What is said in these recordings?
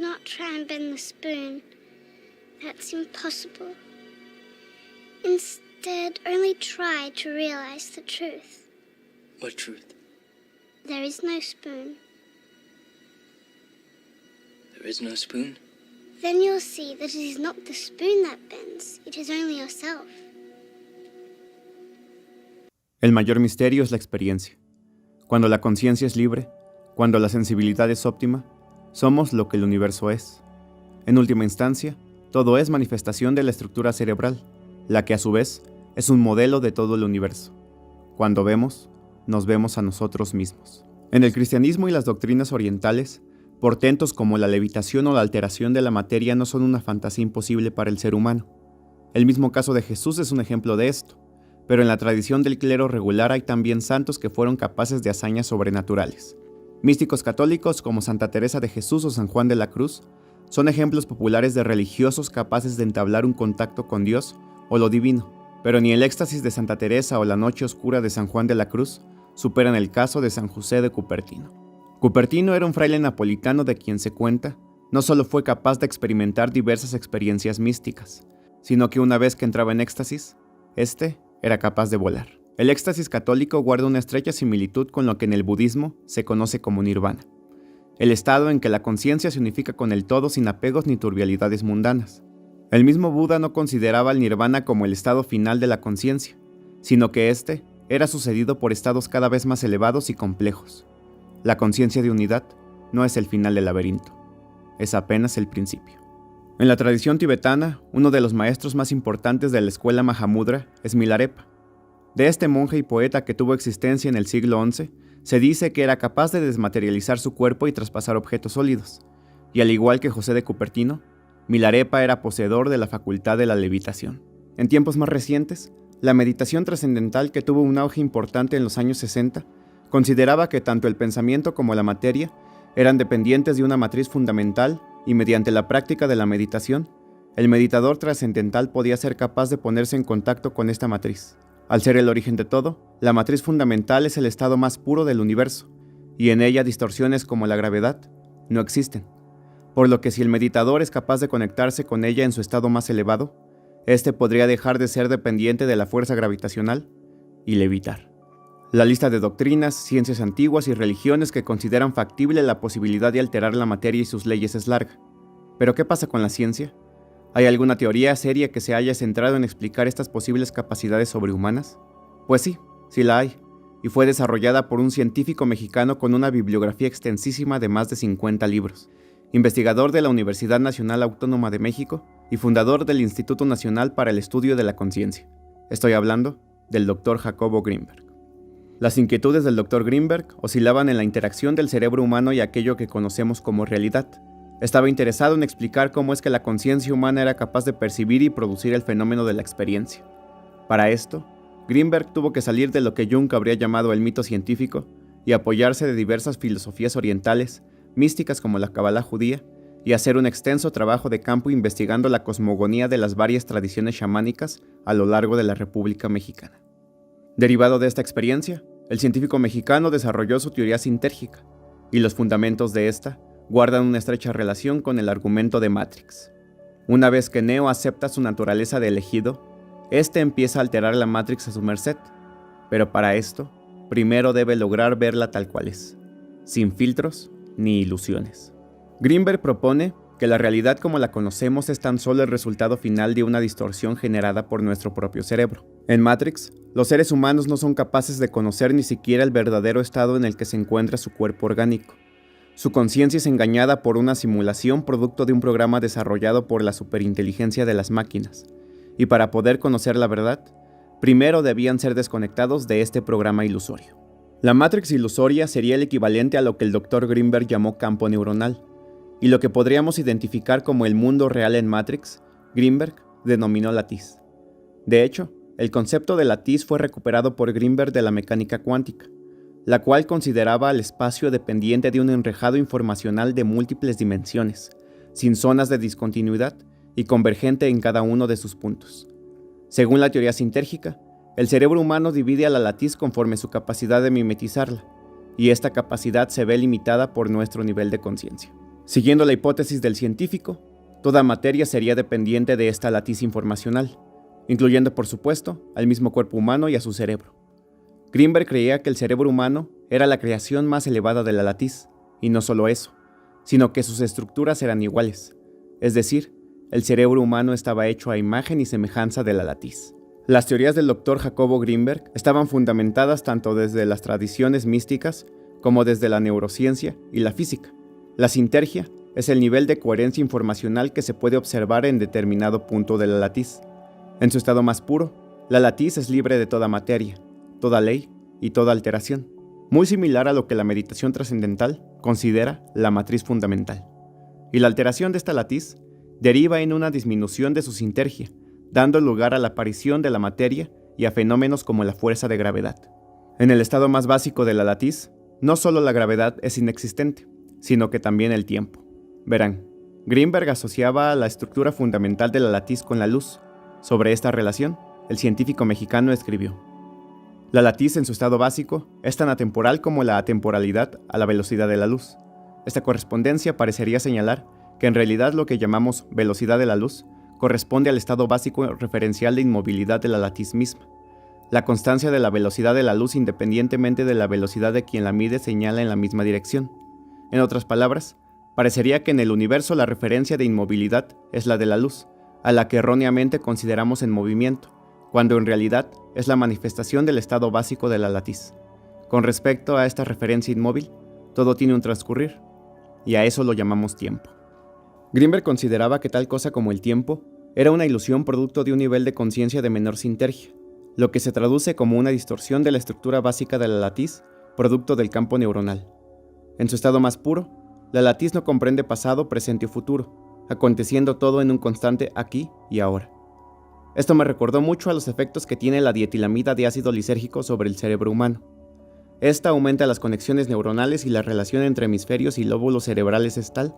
Do not try and bend the spoon. That's impossible. Instead, only try to realize the truth. What truth? There is no spoon. There is no spoon? Then you'll see that it is not the spoon that bends, it is only yourself. El mayor misterio es la experiencia. Cuando la conciencia es libre, cuando la sensibilidad es óptima, somos lo que el universo es. En última instancia, todo es manifestación de la estructura cerebral, la que a su vez es un modelo de todo el universo. Cuando vemos, nos vemos a nosotros mismos. En el cristianismo y las doctrinas orientales, portentos como la levitación o la alteración de la materia no son una fantasía imposible para el ser humano. El mismo caso de Jesús es un ejemplo de esto, pero en la tradición del clero regular hay también santos que fueron capaces de hazañas sobrenaturales. Místicos católicos como Santa Teresa de Jesús o San Juan de la Cruz son ejemplos populares de religiosos capaces de entablar un contacto con Dios o lo divino, pero ni el éxtasis de Santa Teresa o la noche oscura de San Juan de la Cruz superan el caso de San José de Cupertino. Cupertino era un fraile napolitano de quien se cuenta, no solo fue capaz de experimentar diversas experiencias místicas, sino que una vez que entraba en éxtasis, era capaz de volar. El éxtasis católico guarda una estrecha similitud con lo que en el budismo se conoce como nirvana, el estado en que la conciencia se unifica con el todo sin apegos ni turbialidades mundanas. El mismo Buda no consideraba el nirvana como el estado final de la conciencia, sino que era sucedido por estados cada vez más elevados y complejos. La conciencia de unidad no es el final del laberinto, es apenas el principio. En la tradición tibetana, uno de los maestros más importantes de la escuela Mahamudra es Milarepa. De este monje y poeta que tuvo existencia en el siglo XI, se dice que era capaz de desmaterializar su cuerpo y traspasar objetos sólidos, y al igual que José de Cupertino, Milarepa era poseedor de la facultad de la levitación. En tiempos más recientes, la meditación trascendental, que tuvo un auge importante en los años 60, consideraba que tanto el pensamiento como la materia eran dependientes de una matriz fundamental y mediante la práctica de la meditación, el meditador trascendental podía ser capaz de ponerse en contacto con esta matriz. Al ser el origen de todo, la matriz fundamental es el estado más puro del universo, y en ella distorsiones como la gravedad no existen. Por lo que si el meditador es capaz de conectarse con ella en su estado más elevado, podría dejar de ser dependiente de la fuerza gravitacional y levitar. La lista de doctrinas, ciencias antiguas y religiones que consideran factible la posibilidad de alterar la materia y sus leyes es larga. ¿Pero qué pasa con la ciencia? ¿Hay alguna teoría seria que se haya centrado en explicar estas posibles capacidades sobrehumanas? Pues sí la hay, y fue desarrollada por un científico mexicano con una bibliografía extensísima de más de 50 libros, investigador de la Universidad Nacional Autónoma de México y fundador del Instituto Nacional para el Estudio de la Conciencia. Estoy hablando del Dr. Jacobo Grinberg. Las inquietudes del Dr. Grinberg oscilaban en la interacción del cerebro humano y aquello que conocemos como realidad. Estaba interesado en explicar cómo es que la conciencia humana era capaz de percibir y producir el fenómeno de la experiencia. Para esto, Grinberg tuvo que salir de lo que Jung habría llamado el mito científico y apoyarse de diversas filosofías orientales, místicas como la Kabbalah judía, y hacer un extenso trabajo de campo investigando la cosmogonía de las varias tradiciones chamánicas a lo largo de la República Mexicana. Derivado de esta experiencia, el científico mexicano desarrolló su teoría sintérgica, y los fundamentos de esta guardan una estrecha relación con el argumento de Matrix. Una vez que Neo acepta su naturaleza de elegido, empieza a alterar la Matrix a su merced, pero para esto, primero debe lograr verla tal cual es, sin filtros ni ilusiones. Grinberg propone que la realidad como la conocemos es tan solo el resultado final de una distorsión generada por nuestro propio cerebro. En Matrix, los seres humanos no son capaces de conocer ni siquiera el verdadero estado en el que se encuentra su cuerpo orgánico. Su conciencia es engañada por una simulación producto de un programa desarrollado por la superinteligencia de las máquinas, y para poder conocer la verdad, primero debían ser desconectados de este programa ilusorio. La Matrix ilusoria sería el equivalente a lo que el Dr. Grinberg llamó campo neuronal, y lo que podríamos identificar como el mundo real en Matrix, Grinberg denominó latiz. De hecho, el concepto de latiz fue recuperado por Grinberg de la mecánica cuántica, la cual consideraba al espacio dependiente de un enrejado informacional de múltiples dimensiones, sin zonas de discontinuidad y convergente en cada uno de sus puntos. Según la teoría sintérgica, el cerebro humano divide a la latiz conforme su capacidad de mimetizarla, y esta capacidad se ve limitada por nuestro nivel de conciencia. Siguiendo la hipótesis del científico, toda materia sería dependiente de esta latiz informacional, incluyendo por supuesto al mismo cuerpo humano y a su cerebro. Greenberg creía que el cerebro humano era la creación más elevada de la latiz, y no solo eso, sino que sus estructuras eran iguales, es decir, el cerebro humano estaba hecho a imagen y semejanza de la latiz. Las teorías del Dr. Jacobo Greenberg estaban fundamentadas tanto desde las tradiciones místicas como desde la neurociencia y la física. La sintergia es el nivel de coherencia informacional que se puede observar en determinado punto de la latiz. En su estado más puro, la latiz es libre de toda materia, toda ley y toda alteración, muy similar a lo que la meditación trascendental considera la matriz fundamental. Y la alteración de esta latiz deriva en una disminución de su sintergia, dando lugar a la aparición de la materia y a fenómenos como la fuerza de gravedad. En el estado más básico de la latiz, no solo la gravedad es inexistente, sino que también el tiempo. Verán, Greenberg asociaba la estructura fundamental de la latiz con la luz. Sobre esta relación, el científico mexicano escribió: la latiz en su estado básico es tan atemporal como la atemporalidad a la velocidad de la luz. Esta correspondencia parecería señalar que en realidad lo que llamamos velocidad de la luz corresponde al estado básico referencial de inmovilidad de la latiz misma. La constancia de la velocidad de la luz independientemente de la velocidad de quien la mide señala en la misma dirección. En otras palabras, parecería que en el universo la referencia de inmovilidad es la de la luz, a la que erróneamente consideramos en movimiento, cuando en realidad es la manifestación del estado básico de la latiz. Con respecto a esta referencia inmóvil, todo tiene un transcurrir, y a eso lo llamamos tiempo. Greenberg consideraba que tal cosa como el tiempo era una ilusión producto de un nivel de conciencia de menor sintergia, lo que se traduce como una distorsión de la estructura básica de la latiz, producto del campo neuronal. En su estado más puro, la latiz no comprende pasado, presente o futuro, aconteciendo todo en un constante aquí y ahora. Esto me recordó mucho a los efectos que tiene la dietilamida de ácido lisérgico sobre el cerebro humano. Esta aumenta las conexiones neuronales y la relación entre hemisferios y lóbulos cerebrales es tal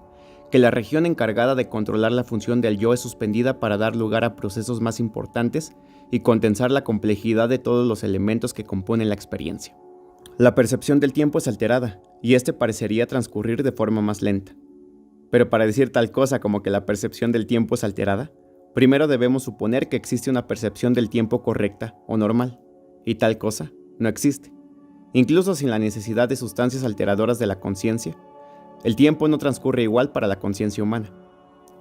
que la región encargada de controlar la función del yo es suspendida para dar lugar a procesos más importantes y condensar la complejidad de todos los elementos que componen la experiencia. La percepción del tiempo es alterada, y este parecería transcurrir de forma más lenta. Pero para decir tal cosa como que la percepción del tiempo es alterada, primero debemos suponer que existe una percepción del tiempo correcta o normal, y tal cosa no existe. Incluso sin la necesidad de sustancias alteradoras de la conciencia, el tiempo no transcurre igual para la conciencia humana.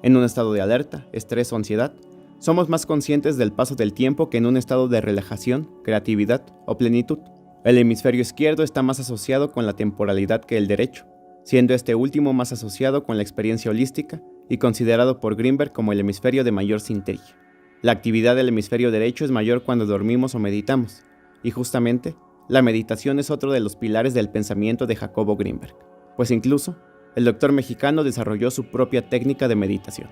En un estado de alerta, estrés o ansiedad, somos más conscientes del paso del tiempo que en un estado de relajación, creatividad o plenitud. El hemisferio izquierdo está más asociado con la temporalidad que el derecho, siendo este último más asociado con la experiencia holística y considerado por Greenberg como el hemisferio de mayor sintergia. La actividad del hemisferio derecho es mayor cuando dormimos o meditamos, y justamente, la meditación es otro de los pilares del pensamiento de Jacobo Greenberg, pues incluso, el doctor mexicano desarrolló su propia técnica de meditación.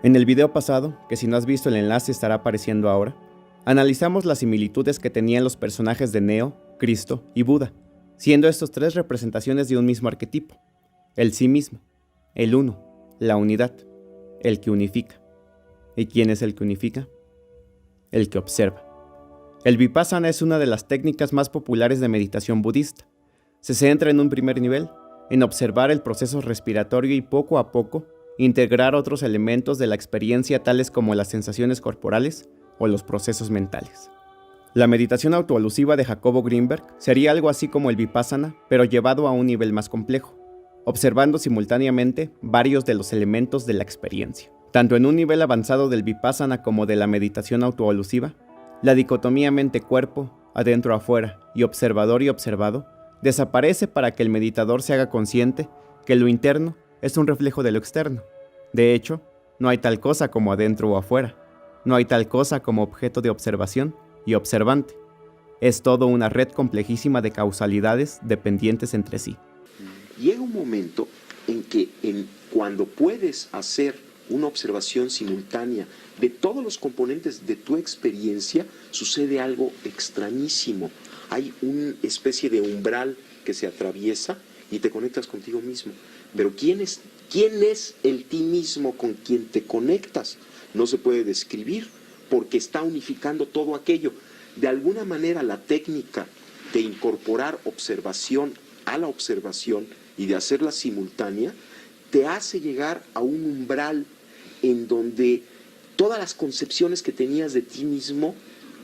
En el video pasado, que si no has visto el enlace estará apareciendo ahora, analizamos las similitudes que tenían los personajes de Neo, Cristo y Buda, siendo estos tres representaciones de un mismo arquetipo: el sí mismo, el uno, la unidad, el que unifica. ¿Y quién es el que unifica? El que observa. El Vipassana es una de las técnicas más populares de meditación budista. Se centra en un primer nivel, en observar el proceso respiratorio y poco a poco integrar otros elementos de la experiencia tales como las sensaciones corporales o los procesos mentales. La meditación autoalusiva de Jacobo Greenberg sería algo así como el Vipassana, pero llevado a un nivel más complejo, observando simultáneamente varios de los elementos de la experiencia. Tanto en un nivel avanzado del Vipassana como de la meditación autoalusiva, la dicotomía mente-cuerpo, adentro-afuera y observador y observado, desaparece para que el meditador se haga consciente que lo interno es un reflejo de lo externo. De hecho, no hay tal cosa como adentro o afuera. No hay tal cosa como objeto de observación y observante. Es todo una red complejísima de causalidades dependientes entre sí. Llega un momento en que cuando puedes hacer una observación simultánea de todos los componentes de tu experiencia, sucede algo extrañísimo. Hay una especie de umbral que se atraviesa y te conectas contigo mismo. Pero ¿quién es el ti mismo con quien te conectas? No se puede describir porque está unificando todo aquello. De alguna manera la técnica de incorporar observación a la observación y de hacerla simultánea te hace llegar a un umbral en donde todas las concepciones que tenías de ti mismo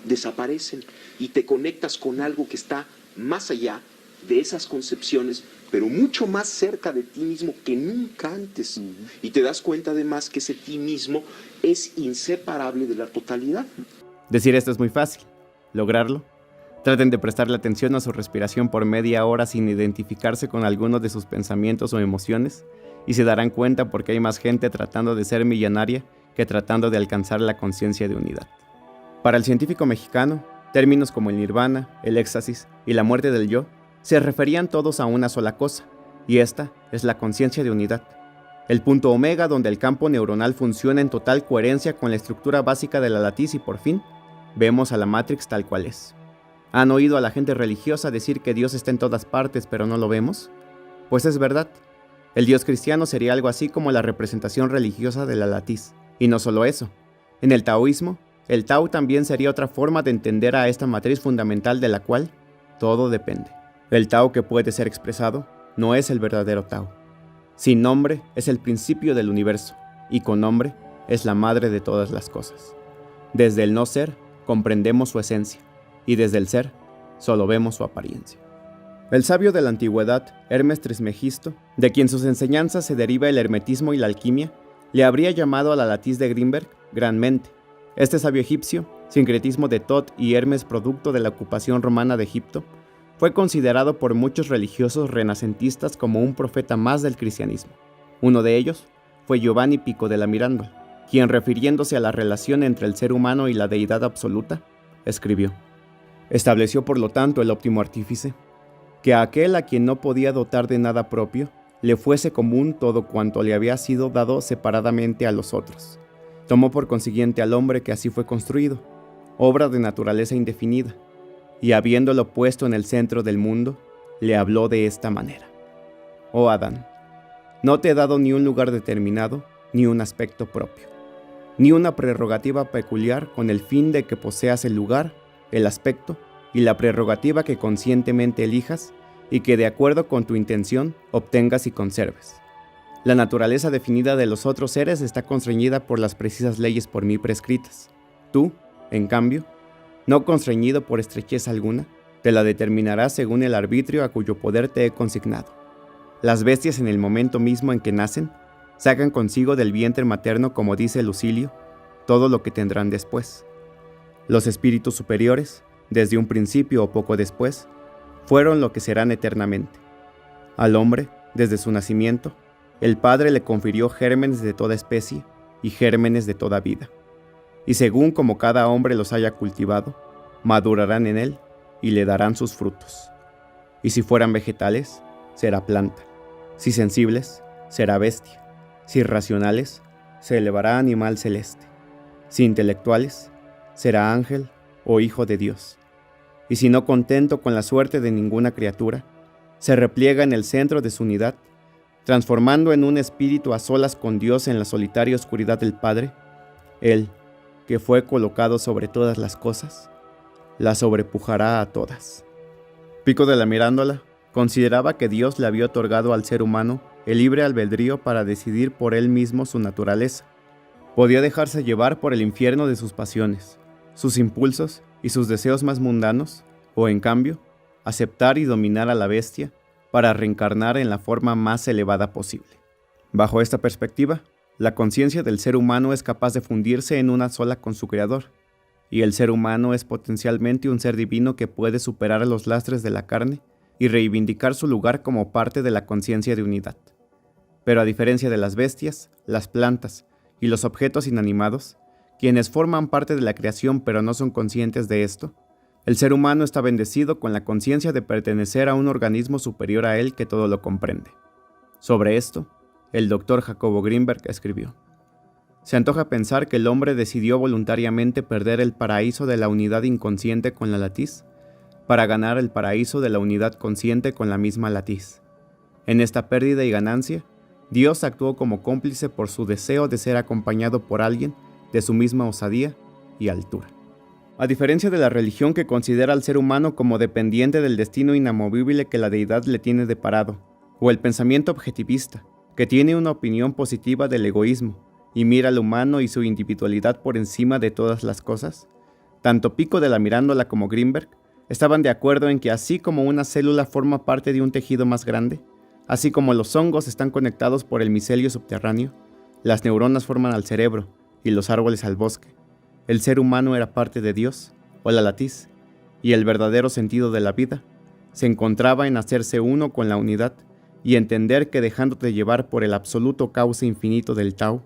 desaparecen y te conectas con algo que está más allá de esas concepciones, pero mucho más cerca de ti mismo que nunca antes. Y te das cuenta además que ese ti mismo es inseparable de la totalidad. Decir esto es muy fácil. Lograrlo. Traten de prestarle atención a su respiración por media hora sin identificarse con alguno de sus pensamientos o emociones y se darán cuenta porque hay más gente tratando de ser millonaria que tratando de alcanzar la conciencia de unidad. Para el científico mexicano, términos como el nirvana, el éxtasis y la muerte del yo se referían todos a una sola cosa, y esta es la conciencia de unidad. El punto omega donde el campo neuronal funciona en total coherencia con la estructura básica de la latiz y por fin, vemos a la Matrix tal cual es. ¿Han oído a la gente religiosa decir que Dios está en todas partes pero no lo vemos? Pues es verdad. El Dios cristiano sería algo así como la representación religiosa de la latiz. Y no solo eso. En el taoísmo, el Tao también sería otra forma de entender a esta matriz fundamental de la cual todo depende. El Tao que puede ser expresado no es el verdadero Tao. Sin nombre es el principio del universo y con nombre es la madre de todas las cosas. Desde el no ser comprendemos su esencia y desde el ser solo vemos su apariencia. El sabio de la antigüedad, Hermes Trismegisto, de quien sus enseñanzas se deriva el hermetismo y la alquimia, le habría llamado a la latiz de Grimberg gran mente. Este sabio egipcio, sincretismo de Tot y Hermes producto de la ocupación romana de Egipto, fue considerado por muchos religiosos renacentistas como un profeta más del cristianismo. Uno de ellos fue Giovanni Pico della Mirandola, quien refiriéndose a la relación entre el ser humano y la deidad absoluta, escribió: estableció por lo tanto el óptimo artífice, que a aquel a quien no podía dotar de nada propio, le fuese común todo cuanto le había sido dado separadamente a los otros. Tomó por consiguiente al hombre que así fue construido, obra de naturaleza indefinida, y habiéndolo puesto en el centro del mundo, le habló de esta manera: oh Adán, no te he dado ni un lugar determinado, ni un aspecto propio, ni una prerrogativa peculiar con el fin de que poseas el lugar, el aspecto y la prerrogativa que conscientemente elijas y que de acuerdo con tu intención obtengas y conserves. La naturaleza definida de los otros seres está constreñida por las precisas leyes por mí prescritas. Tú, en cambio, no constreñido por estrechez alguna, te la determinarás según el arbitrio a cuyo poder te he consignado. Las bestias en el momento mismo en que nacen, sacan consigo del vientre materno, como dice Lucilio, todo lo que tendrán después. Los espíritus superiores, desde un principio o poco después, fueron lo que serán eternamente. Al hombre, desde su nacimiento, el Padre le confirió gérmenes de toda especie y gérmenes de toda vida. Y según como cada hombre los haya cultivado, madurarán en él y le darán sus frutos. Y si fueran vegetales, será planta. Si sensibles, será bestia. Si racionales, se elevará animal celeste. Si intelectuales, será ángel o hijo de Dios. Y si no contento con la suerte de ninguna criatura, se repliega en el centro de su unidad, transformando en un espíritu a solas con Dios en la solitaria oscuridad del Padre, él, que fue colocado sobre todas las cosas, la sobrepujará a todas. Pico della Mirandola consideraba que Dios le había otorgado al ser humano el libre albedrío para decidir por él mismo su naturaleza. Podía dejarse llevar por el infierno de sus pasiones, sus impulsos y sus deseos más mundanos, o en cambio, aceptar y dominar a la bestia para reencarnar en la forma más elevada posible. Bajo esta perspectiva, la conciencia del ser humano es capaz de fundirse en una sola con su creador, y el ser humano es potencialmente un ser divino que puede superar los lastres de la carne y reivindicar su lugar como parte de la conciencia de unidad. Pero a diferencia de las bestias, las plantas y los objetos inanimados, quienes forman parte de la creación pero no son conscientes de esto, el ser humano está bendecido con la conciencia de pertenecer a un organismo superior a él que todo lo comprende. Sobre esto, el doctor Jacobo Grimberg escribió: se antoja pensar que el hombre decidió voluntariamente perder el paraíso de la unidad inconsciente con la latiz para ganar el paraíso de la unidad consciente con la misma latiz. En esta pérdida y ganancia, Dios actuó como cómplice por su deseo de ser acompañado por alguien de su misma osadía y altura. A diferencia de la religión que considera al ser humano como dependiente del destino inamovible que la deidad le tiene deparado, o el pensamiento objetivista, que tiene una opinión positiva del egoísmo y mira al humano y su individualidad por encima de todas las cosas? Tanto Pico de la Mirandola como Greenberg estaban de acuerdo en que así como una célula forma parte de un tejido más grande, así como los hongos están conectados por el micelio subterráneo, las neuronas forman al cerebro y los árboles al bosque. El ser humano era parte de Dios, o la latiz, y el verdadero sentido de la vida se encontraba en hacerse uno con la unidad y entender que dejándote llevar por el absoluto cauce infinito del Tao,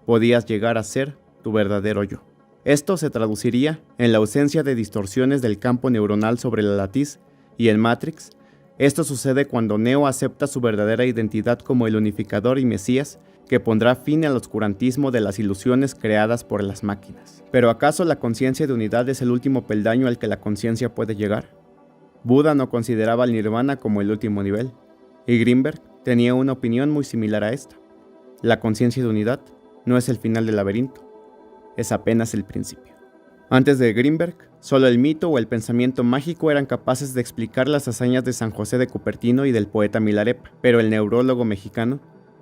podías llegar a ser tu verdadero yo. Esto se traduciría en la ausencia de distorsiones del campo neuronal sobre la latiz y en Matrix. Esto sucede cuando Neo acepta su verdadera identidad como el unificador y Mesías que pondrá fin al oscurantismo de las ilusiones creadas por las máquinas. ¿Pero acaso la conciencia de unidad es el último peldaño al que la conciencia puede llegar? Buda no consideraba al nirvana como el último nivel, y Greenberg tenía una opinión muy similar a esta. La conciencia de unidad no es el final del laberinto, es apenas el principio. Antes de Greenberg, solo el mito o el pensamiento mágico eran capaces de explicar las hazañas de San José de Cupertino y del poeta Milarepa, pero el neurólogo mexicano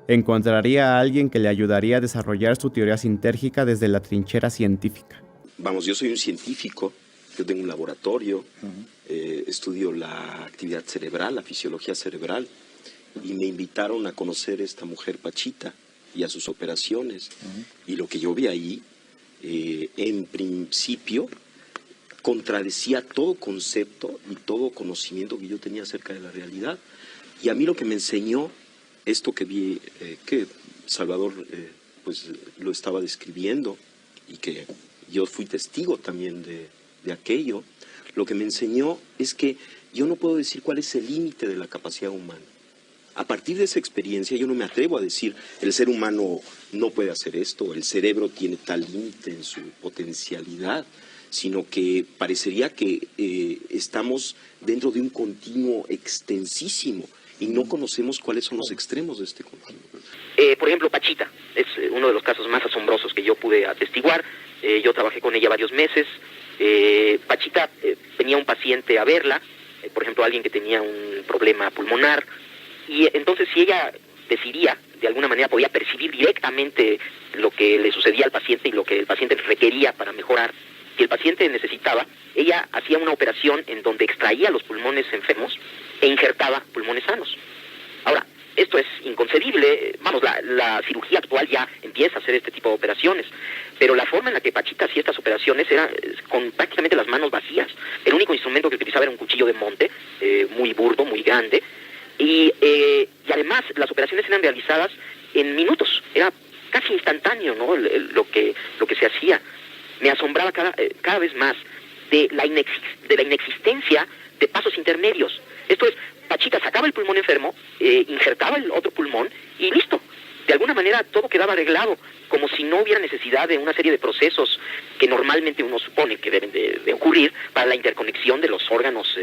encontraría a alguien que le ayudaría a desarrollar su teoría sintérgica desde la trinchera científica. Vamos, yo soy un científico, yo tengo un laboratorio, estudio la actividad cerebral, la fisiología cerebral, y me invitaron a conocer a esta mujer Pachita y a sus operaciones. Y lo que yo vi ahí, en principio, contradecía todo concepto y todo conocimiento que yo tenía acerca de la realidad. Y a mí lo que me enseñó, esto que vi, que Salvador pues lo estaba describiendo y que yo fui testigo también de aquello, lo que me enseñó es que yo no puedo decir cuál es el límite de la capacidad humana. A partir de esa experiencia yo no me atrevo a decir el ser humano no puede hacer esto, el cerebro tiene tal límite en su potencialidad, sino que parecería que estamos dentro de un continuo extensísimo y no conocemos cuáles son los extremos de este continuo. Por ejemplo, Pachita es uno de los casos más asombrosos que yo pude atestiguar. Yo trabajé con ella varios meses. Pachita venía un paciente a verla, por ejemplo, alguien que tenía un problema pulmonar, y entonces si ella decidía, de alguna manera podía percibir directamente lo que le sucedía al paciente y lo que el paciente requería para mejorar. Si el paciente necesitaba, ella hacía una operación en donde extraía los pulmones enfermos e injertaba pulmones sanos. Ahora, esto es inconcebible. Vamos, la cirugía actual ya empieza a hacer este tipo de operaciones, pero la forma en la que Pachita hacía estas operaciones era con prácticamente las manos vacías. El único instrumento que utilizaba era un cuchillo de monte, muy burdo, muy grande, y además las operaciones eran realizadas en minutos. Era casi instantáneo, ¿no? Lo que se hacía. Me asombraba cada vez más de la inexistencia de pasos intermedios. Esto es, Pachita sacaba el pulmón enfermo, injertaba el otro pulmón y listo. De alguna manera todo quedaba arreglado, como si no hubiera necesidad de una serie de procesos que normalmente uno supone que deben de ocurrir para la interconexión de los órganos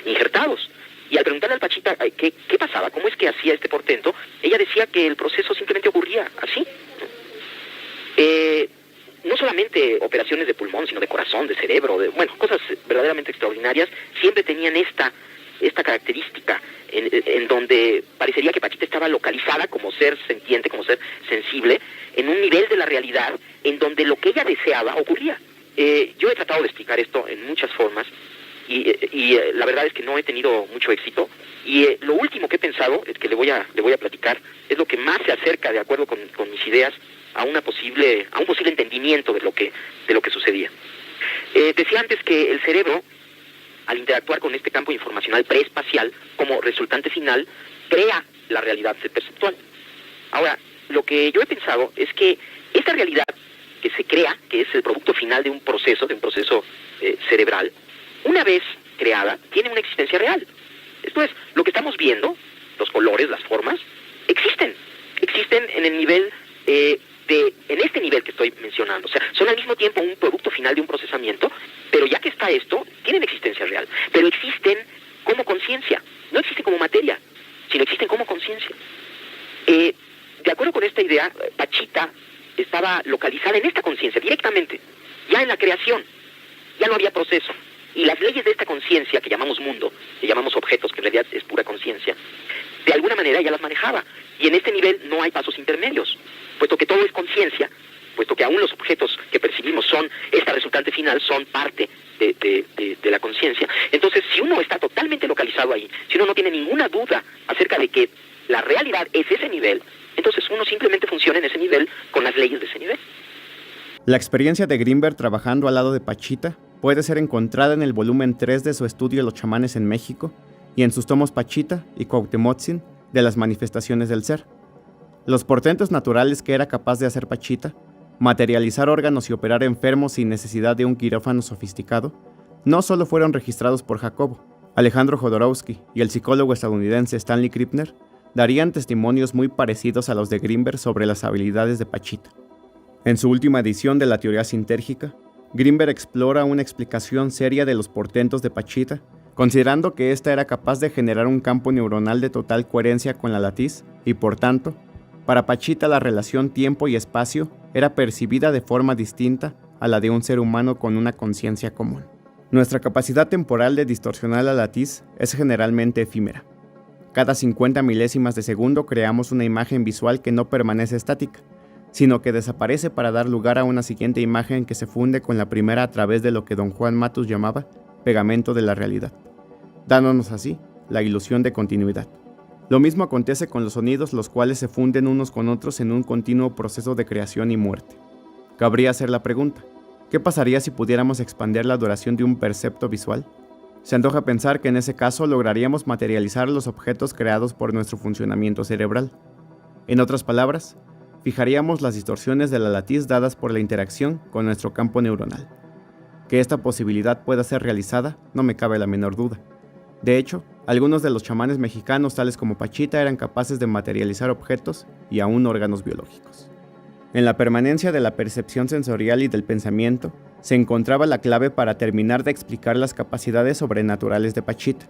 injertados. Y al preguntarle al Pachita qué pasaba, cómo es que hacía este portento, ella decía que el proceso simplemente ocurría así. No solamente operaciones de pulmón, sino de corazón, de cerebro, cosas verdaderamente extraordinarias, siempre tenían esta característica en donde parecería que Pachita estaba localizada como ser sentiente, como ser sensible, en un nivel de la realidad en donde lo que ella deseaba ocurría. Yo he tratado de explicar esto en muchas formas y la verdad es que no he tenido mucho éxito, y lo último que he pensado, que le voy a platicar, es lo que más se acerca, de acuerdo con mis ideas, a un posible entendimiento de lo que sucedía. Decía antes que el cerebro, al interactuar con este campo informacional preespacial, como resultante final, crea la realidad perceptual. Ahora, lo que yo he pensado es que esta realidad que se crea, que es el producto final de un proceso cerebral, una vez creada, tiene una existencia real. Esto es, lo que estamos viendo, los colores, las formas, existen en el nivel en este nivel que estoy mencionando. O sea, son al mismo tiempo un producto final de un procesamiento, pero ya que está esto, tienen existencia real. Pero existen como conciencia. No existen como materia, sino existen como conciencia. De acuerdo con esta idea, Pachita estaba localizada en esta conciencia directamente, ya en la creación. Ya no había proceso. Y las leyes de esta conciencia, que llamamos mundo, que llamamos objetos, que en realidad es pura conciencia, de alguna manera ya las manejaba. Y en este nivel no hay pasos intermedios, puesto que todo es conciencia, puesto que aún los objetos que percibimos son, esta resultante final, son parte de la conciencia. Entonces, si uno está totalmente localizado ahí, si uno no tiene ninguna duda acerca de que la realidad es ese nivel, entonces uno simplemente funciona en ese nivel con las leyes de ese nivel. La experiencia de Grinberg trabajando al lado de Pachita puede ser encontrada en el volumen 3 de su estudio Los chamanes en México y en sus tomos Pachita y Cuauhtemotzin de las manifestaciones del ser. Los portentos naturales que era capaz de hacer Pachita, materializar órganos y operar enfermos sin necesidad de un quirófano sofisticado, no solo fueron registrados por Jacobo. Alejandro Jodorowsky y el psicólogo estadounidense Stanley Krippner darían testimonios muy parecidos a los de Grinberg sobre las habilidades de Pachita. En su última edición de la teoría sintérgica, Grinberg explora una explicación seria de los portentos de Pachita, considerando que ésta era capaz de generar un campo neuronal de total coherencia con la latiz y, por tanto, para Pachita la relación tiempo y espacio era percibida de forma distinta a la de un ser humano con una conciencia común. Nuestra capacidad temporal de distorsionar la latiz es generalmente efímera. Cada 50 milésimas de segundo creamos una imagen visual que no permanece estática, sino que desaparece para dar lugar a una siguiente imagen que se funde con la primera a través de lo que don Juan Matus llamaba pegamento de la realidad, dándonos así la ilusión de continuidad. Lo mismo acontece con los sonidos, los cuales se funden unos con otros en un continuo proceso de creación y muerte. Cabría hacer la pregunta, ¿qué pasaría si pudiéramos expandir la duración de un percepto visual? Se antoja pensar que en ese caso lograríamos materializar los objetos creados por nuestro funcionamiento cerebral. En otras palabras, fijaríamos las distorsiones de la latiz dadas por la interacción con nuestro campo neuronal. Que esta posibilidad pueda ser realizada, no me cabe la menor duda. De hecho, algunos de los chamanes mexicanos, tales como Pachita, eran capaces de materializar objetos y aún órganos biológicos. En la permanencia de la percepción sensorial y del pensamiento, se encontraba la clave para terminar de explicar las capacidades sobrenaturales de Pachita,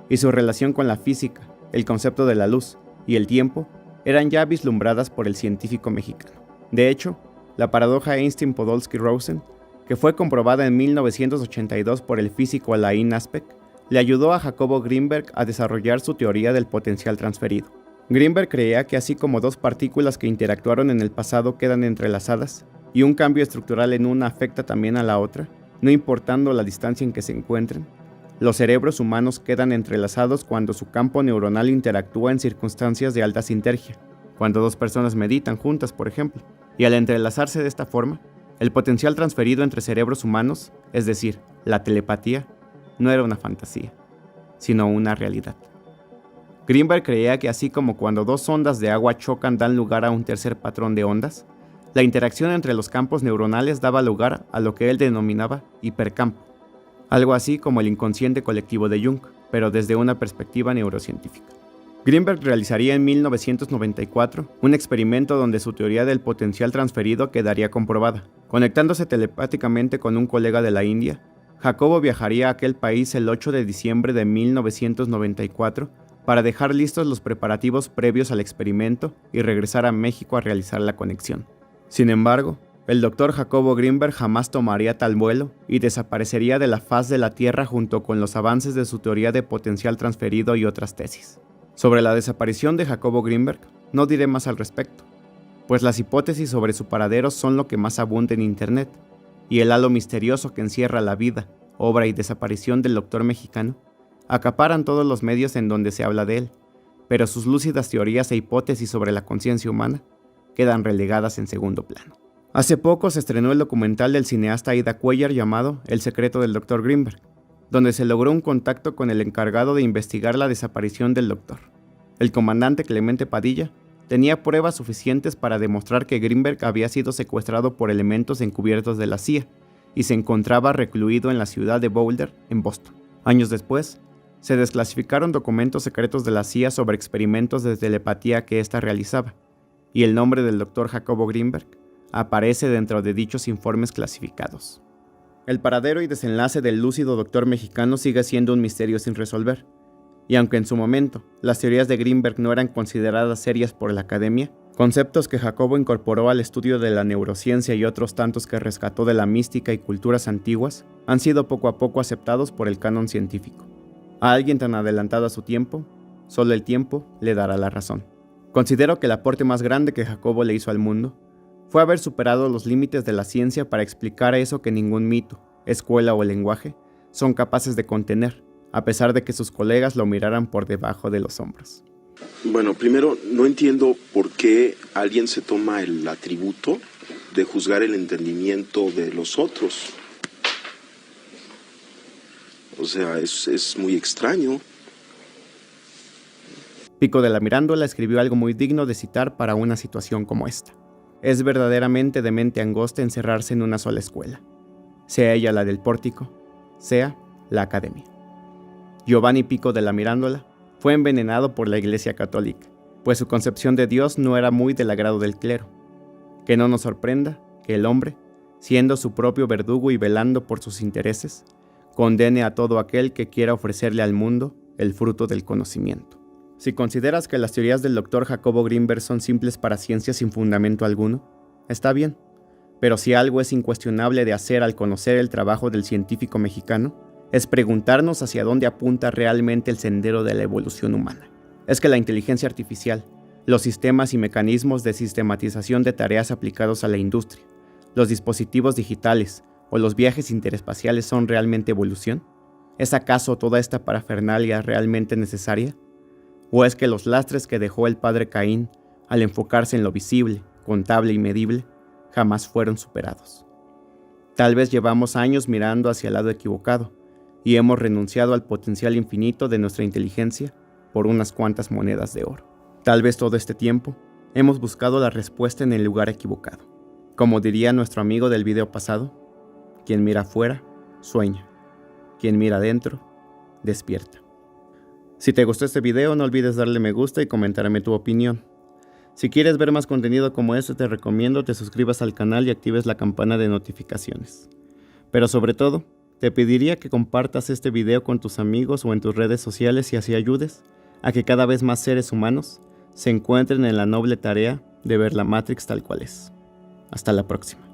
y su relación con la física, el concepto de la luz y el tiempo eran ya vislumbradas por el científico mexicano. De hecho, la paradoja Einstein-Podolsky-Rosen, que fue comprobada en 1982 por el físico Alain Aspect, le ayudó a Jacobo Grinberg a desarrollar su teoría del potencial transferido. Grinberg creía que así como dos partículas que interactuaron en el pasado quedan entrelazadas, y un cambio estructural en una afecta también a la otra, no importando la distancia en que se encuentren, los cerebros humanos quedan entrelazados cuando su campo neuronal interactúa en circunstancias de alta sinergia, cuando dos personas meditan juntas, por ejemplo, y al entrelazarse de esta forma, el potencial transferido entre cerebros humanos, es decir, la telepatía, no era una fantasía, sino una realidad. Grinberg creía que así como cuando dos ondas de agua chocan dan lugar a un tercer patrón de ondas, la interacción entre los campos neuronales daba lugar a lo que él denominaba hipercampo, algo así como el inconsciente colectivo de Jung, pero desde una perspectiva neurocientífica. Grinberg realizaría en 1994 un experimento donde su teoría del potencial transferido quedaría comprobada. Conectándose telepáticamente con un colega de la India, Jacobo viajaría a aquel país el 8 de diciembre de 1994 para dejar listos los preparativos previos al experimento y regresar a México a realizar la conexión. Sin embargo, el doctor Jacobo Grinberg jamás tomaría tal vuelo y desaparecería de la faz de la Tierra junto con los avances de su teoría de potencial transferido y otras tesis. Sobre la desaparición de Jacobo Grinberg, no diré más al respecto, pues las hipótesis sobre su paradero son lo que más abunda en Internet, y el halo misterioso que encierra la vida, obra y desaparición del doctor mexicano acaparan todos los medios en donde se habla de él, pero sus lúcidas teorías e hipótesis sobre la conciencia humana quedan relegadas en segundo plano. Hace poco se estrenó el documental del cineasta Ida Cuellar llamado El secreto del Dr. Grinberg, donde se logró un contacto con el encargado de investigar la desaparición del doctor. El comandante Clemente Padilla tenía pruebas suficientes para demostrar que Grinberg había sido secuestrado por elementos encubiertos de la CIA y se encontraba recluido en la ciudad de Boulder, en Boston. Años después, se desclasificaron documentos secretos de la CIA sobre experimentos de telepatía que ésta realizaba, y el nombre del Dr. Jacobo Grinberg aparece dentro de dichos informes clasificados. El paradero y desenlace del lúcido doctor mexicano sigue siendo un misterio sin resolver, y aunque en su momento las teorías de Grinberg no eran consideradas serias por la academia, conceptos que Jacobo incorporó al estudio de la neurociencia y otros tantos que rescató de la mística y culturas antiguas han sido poco a poco aceptados por el canon científico. A alguien tan adelantado a su tiempo, solo el tiempo le dará la razón. Considero que el aporte más grande que Jacobo le hizo al mundo fue haber superado los límites de la ciencia para explicar eso que ningún mito, escuela o lenguaje son capaces de contener, a pesar de que sus colegas lo miraran por debajo de los hombros. Bueno, primero, no entiendo por qué alguien se toma el atributo de juzgar el entendimiento de los otros. O sea, es muy extraño. Pico de la Mirandola escribió algo muy digno de citar para una situación como esta. Es verdaderamente de mente angosta encerrarse en una sola escuela, sea ella la del pórtico, sea la academia. Giovanni Pico de la Mirandola fue envenenado por la Iglesia Católica, pues su concepción de Dios no era muy del agrado del clero. Que no nos sorprenda que el hombre, siendo su propio verdugo y velando por sus intereses, condene a todo aquel que quiera ofrecerle al mundo el fruto del conocimiento. Si consideras que las teorías del Dr. Jacobo Grinberg son simples para ciencias sin fundamento alguno, está bien, pero si algo es incuestionable de hacer al conocer el trabajo del científico mexicano, es preguntarnos hacia dónde apunta realmente el sendero de la evolución humana. Es que la inteligencia artificial, los sistemas y mecanismos de sistematización de tareas aplicados a la industria, los dispositivos digitales o los viajes interespaciales son realmente evolución? ¿Es acaso toda esta parafernalia realmente necesaria? ¿O es que los lastres que dejó el padre Caín, al enfocarse en lo visible, contable y medible, jamás fueron superados? Tal vez llevamos años mirando hacia el lado equivocado y hemos renunciado al potencial infinito de nuestra inteligencia por unas cuantas monedas de oro. Tal vez todo este tiempo hemos buscado la respuesta en el lugar equivocado. Como diría nuestro amigo del video pasado, quien mira afuera, sueña. Quien mira adentro, despierta. Si te gustó este video, no olvides darle me gusta y comentarme tu opinión. Si quieres ver más contenido como este, te recomiendo te suscribas al canal y actives la campana de notificaciones. Pero sobre todo, te pediría que compartas este video con tus amigos o en tus redes sociales y así ayudes a que cada vez más seres humanos se encuentren en la noble tarea de ver la Matrix tal cual es. Hasta la próxima.